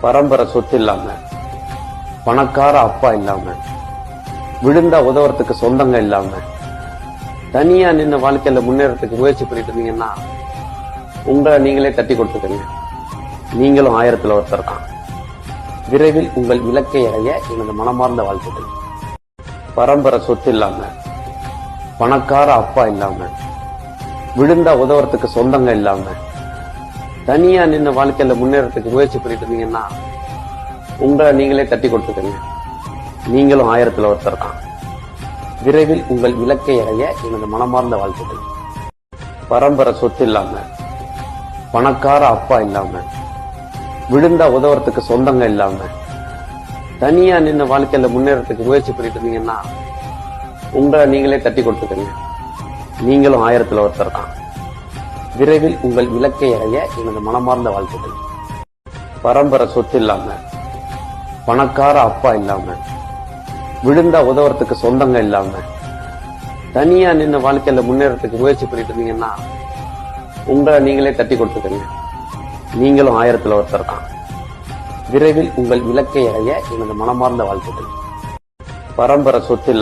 பரம்பரை சொத்து இல்லாம, பணக்கார அப்பா இல்லாம, விழுந்தா உதவுறதுக்கு சொந்தங்க இல்லாம, தனியா நின்று வாழ்க்கையில முன்னேறதுக்கு முயற்சி பண்ணிட்டு இருந்தீங்கன்னா உங்களை நீங்களே தட்டி கொடுத்துக்கங்க. நீங்களும் 1000ல் ஒருத்தர் தான். விரைவில் உங்கள் இலக்கை அடைய எனது மனமார்ந்த வாழ்த்துக்கள். பரம்பரை சொத்து இல்லாம, பணக்கார அப்பா இல்லாம, விழுந்தா உதவுறதுக்கு சொந்தங்க இல்லாம, தனியா நின்று வாழ்க்கையில முன்னேறதுக்கு முயற்சி பண்ணிட்டு இருந்தீங்கன்னா உங்களை நீங்களே தட்டி கொடுத்துக்கங்க. நீங்களும் 1000ல் ஒருத்தர் தான். விரைவில் உங்கள் இலக்கை அடைய எனது மனமார்ந்த வாழ்த்துக்கள். பரம்பரை சொத்து இல்லாம, பணக்கார அப்பா இல்லாம, விழுந்தா உதவுறதுக்கு சொந்தங்க இல்லாம, தனியா நின்று வாழ்க்கையில முன்னேறதுக்கு முயற்சி பண்ணிட்டு இருந்தீங்கன்னா உங்களை நீங்களே தட்டி கொடுத்துக்கங்க. நீங்களும் 1000ல் ஒருத்தர் தான். விரைவில் உங்கள் இலக்கை அடைய எனது மனமார்ந்த வாழ்த்துக்கள். பரம்பரை சொத்து இல்லாம, பணக்கார அப்பா இல்லாம, விழுந்தா உதவுறதுக்கு சொந்தங்க இல்லாம, தனியா நின்று வாழ்க்கையில முன்னேறதுக்கு முயற்சி பண்ணிட்டு இருந்தீங்கன்னா உங்களை நீங்களே தட்டி கொடுத்துக்கங்க. நீங்களும் 1000ல் ஒருத்தர் தான். விரைவில் உங்கள் இலக்கை அடைய எனது மனமார்ந்த வாழ்த்துக்கள். பரம்பரை சொத்து இல்லாம,